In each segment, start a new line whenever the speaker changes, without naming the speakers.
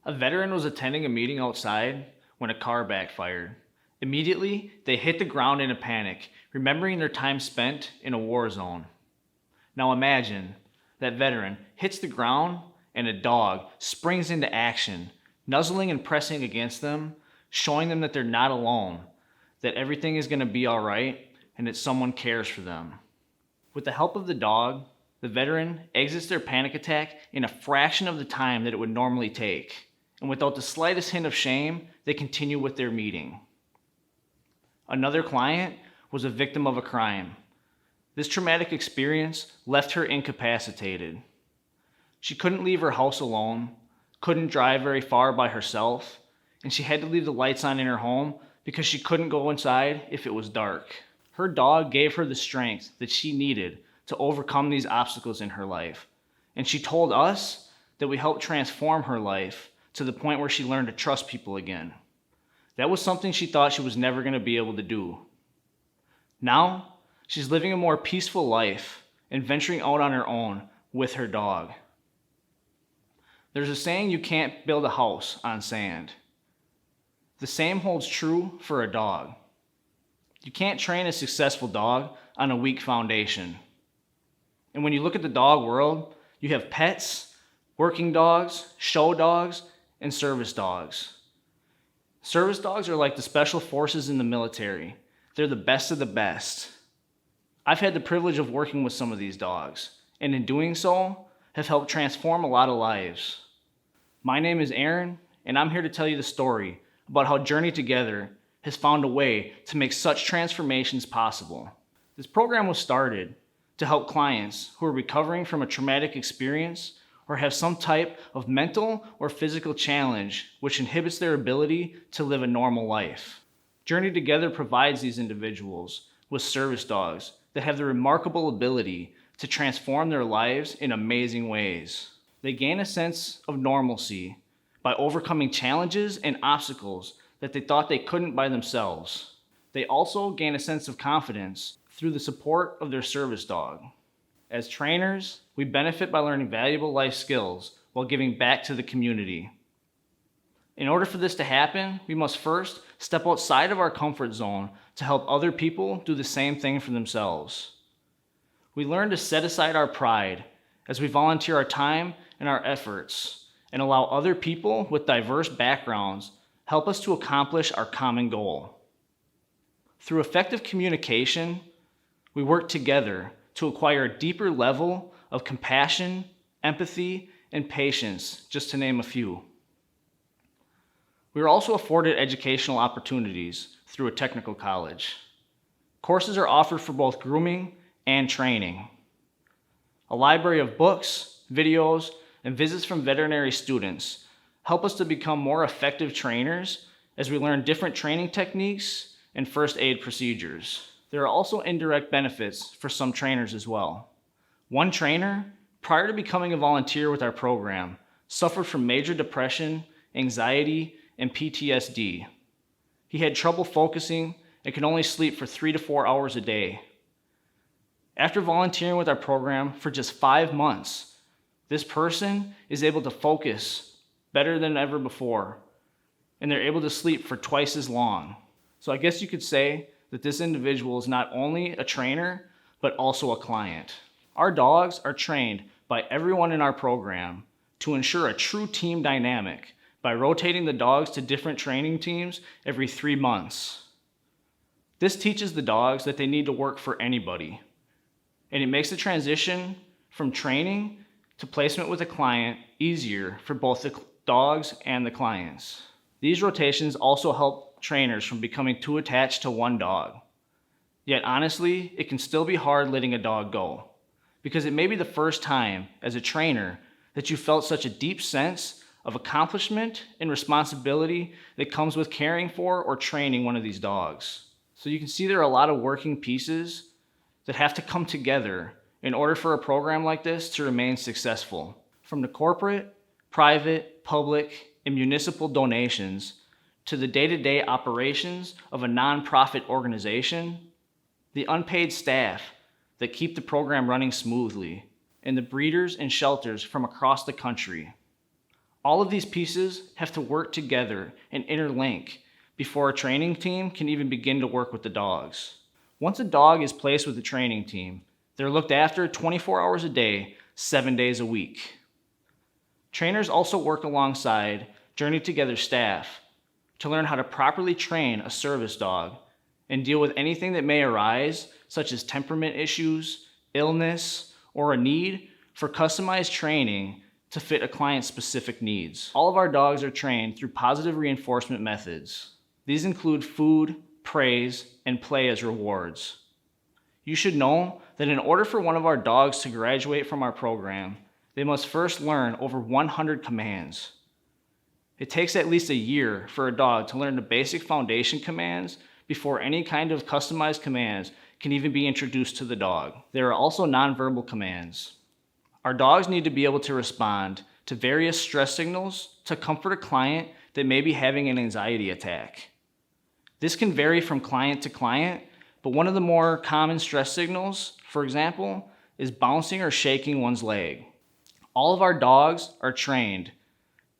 A veteran was attending a meeting outside when a car backfired. Immediately, they hit the ground in a panic, remembering their time spent in a war zone. Now imagine that veteran hits the ground and a dog springs into action, nuzzling and pressing against them, showing them that they're not alone, that everything is going to be all right, and that someone cares for them. With the help of the dog, the veteran exits their panic attack in a fraction of the time that it would normally take, and without the slightest hint of shame, they continue with their meeting. Another client was a victim of a crime. This traumatic experience left her incapacitated. She couldn't leave her house alone, couldn't drive very far by herself, and she had to leave the lights on in her home because she couldn't go inside if it was dark. Her dog gave her the strength that she needed to overcome these obstacles in her life, and she told us that we helped transform her life to the point where she learned to trust people again. That was something she thought she was never going to be able to do. Now, she's living a more peaceful life and venturing out on her own with her dog. There's a saying, you can't build a house on sand. The same holds true for a dog. You can't train a successful dog on a weak foundation. And when you look at the dog world, you have pets, working dogs, show dogs, and service dogs. Service dogs are like the special forces in the military. They're the best of the best. I've had the privilege of working with some of these dogs, and in doing so, have helped transform a lot of lives. My name is Aaron, and I'm here to tell you the story about how Journey Together has found a way to make such transformations possible. This program was started to help clients who are recovering from a traumatic experience or have some type of mental or physical challenge which inhibits their ability to live a normal life. Journey Together provides these individuals with service dogs that have the remarkable ability to transform their lives in amazing ways. They gain a sense of normalcy by overcoming challenges and obstacles that they thought they couldn't by themselves. They also gain a sense of confidence through the support of their service dog. As trainers, we benefit by learning valuable life skills while giving back to the community. In order for this to happen, we must first step outside of our comfort zone to help other people do the same thing for themselves. We learn to set aside our pride as we volunteer our time and our efforts and allow other people with diverse backgrounds help us to accomplish our common goal. Through effective communication, we work together to acquire a deeper level of compassion, empathy, and patience, just to name a few. We are also afforded educational opportunities through a technical college. Courses are offered for both grooming and training. A library of books, videos, and visits from veterinary students help us to become more effective trainers as we learn different training techniques and first aid procedures. There are also indirect benefits for some trainers as well. One trainer, prior to becoming a volunteer with our program, suffered from major depression, anxiety, and PTSD. He had trouble focusing and could only sleep for 3 to 4 hours a day. After volunteering with our program for just 5 months, this person is able to focus better than ever before, and they're able to sleep for twice as long. So I guess you could say that this individual is not only a trainer, but also a client. Our dogs are trained by everyone in our program to ensure a true team dynamic by rotating the dogs to different training teams every 3 months. This teaches the dogs that they need to work for anybody, and it makes the transition from training to placement with a client easier for both the dogs and the clients. These rotations also help trainers from becoming too attached to one dog. Yet honestly, it can still be hard letting a dog go, because it may be the first time as a trainer that you felt such a deep sense of accomplishment and responsibility that comes with caring for or training one of these dogs. So you can see there are a lot of working pieces that have to come together in order for a program like this to remain successful. From the corporate, private, public, and municipal donations to the day-to-day operations of a nonprofit organization, the unpaid staff that keep the program running smoothly, and the breeders and shelters from across the country. All of these pieces have to work together and interlink before a training team can even begin to work with the dogs. Once a dog is placed with the training team, they're looked after 24 hours a day, 7 days a week. Trainers also work alongside Journey Together staff to learn how to properly train a service dog and deal with anything that may arise, such as temperament issues, illness, or a need for customized training to fit a client's specific needs. All of our dogs are trained through positive reinforcement methods. These include food, praise, and play as rewards. You should know that in order for one of our dogs to graduate from our program, they must first learn over 100 commands. It takes at least a year for a dog to learn the basic foundation commands before any kind of customized commands can even be introduced to the dog. There are also nonverbal commands. Our dogs need to be able to respond to various stress signals to comfort a client that may be having an anxiety attack. This can vary from client to client, but one of the more common stress signals, for example, is bouncing or shaking one's leg. All of our dogs are trained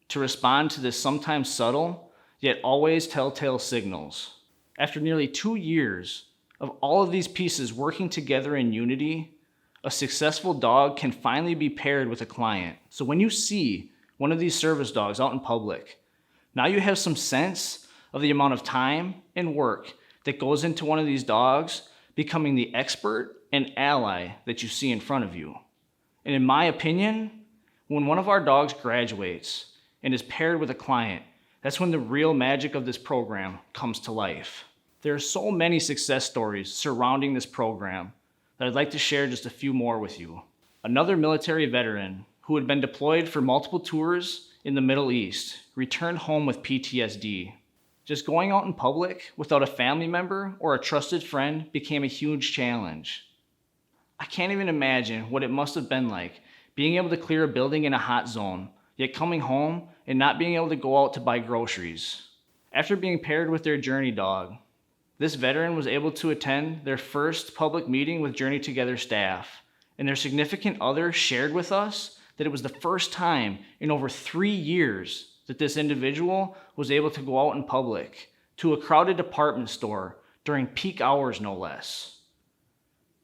to respond to this sometimes subtle, yet always telltale signals. After nearly 2 years of all of these pieces working together in unity, a successful dog can finally be paired with a client. So when you see one of these service dogs out in public, now you have some sense of the amount of time and work that goes into one of these dogs becoming the expert and ally that you see in front of you. And in my opinion, when one of our dogs graduates and is paired with a client, that's when the real magic of this program comes to life. There are so many success stories surrounding this program that I'd like to share just a few more with you. Another military veteran who had been deployed for multiple tours in the Middle East returned home with PTSD. Just going out in public without a family member or a trusted friend became a huge challenge. I can't even imagine what it must have been like being able to clear a building in a hot zone, yet coming home and not being able to go out to buy groceries. After being paired with their journey dog, this veteran was able to attend their first public meeting with Journey Together staff, and their significant other shared with us that it was the first time in over 3 years that this individual was able to go out in public to a crowded department store during peak hours, no less.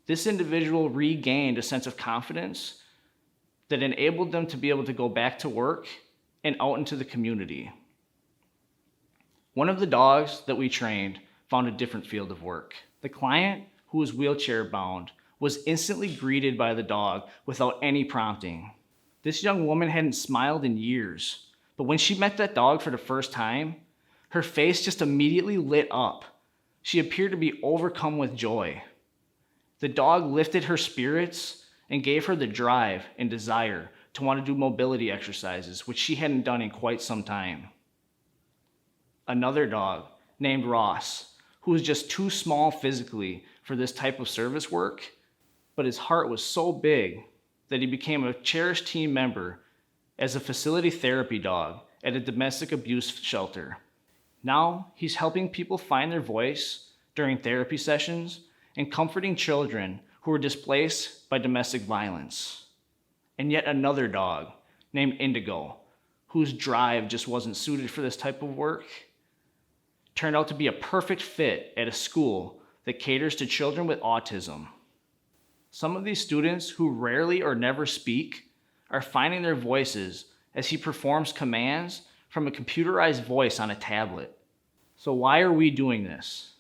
This individual regained a sense of confidence that enabled them to be able to go back to work and out into the community. One of the dogs that we trained found a different field of work. The client, who was wheelchair bound, was instantly greeted by the dog without any prompting. This young woman hadn't smiled in years, but when she met that dog for the first time, her face just immediately lit up. She appeared to be overcome with joy. The dog lifted her spirits and gave her the drive and desire to want to do mobility exercises, which she hadn't done in quite some time. Another dog, named Ross, who was just too small physically for this type of service work, but his heart was so big that he became a cherished team member as a facility therapy dog at a domestic abuse shelter. Now he's helping people find their voice during therapy sessions and comforting children who were displaced by domestic violence. And yet another dog named Indigo, whose drive just wasn't suited for this type of work, turned out to be a perfect fit at a school that caters to children with autism. Some of these students who rarely or never speak are finding their voices as he performs commands from a computerized voice on a tablet. So why are we doing this?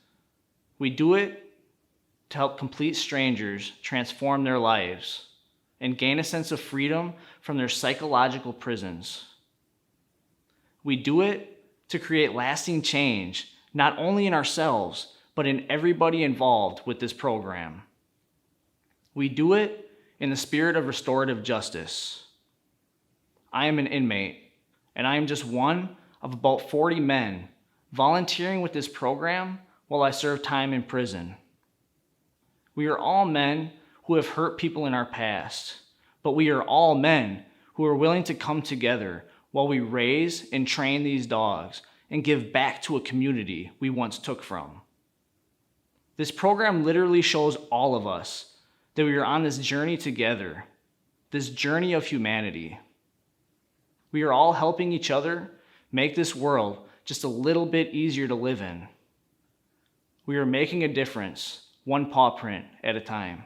We do it to help complete strangers transform their lives and gain a sense of freedom from their psychological prisons. We do it to create lasting change, not only in ourselves, but in everybody involved with this program. We do it in the spirit of restorative justice. I am an inmate, and I am just one of about 40 men volunteering with this program while I serve time in prison. We are all men who have hurt people in our past, but we are all men who are willing to come together while we raise and train these dogs and give back to a community we once took from. This program literally shows all of us that we are on this journey together, this journey of humanity. We are all helping each other make this world just a little bit easier to live in. We are making a difference, one paw print at a time.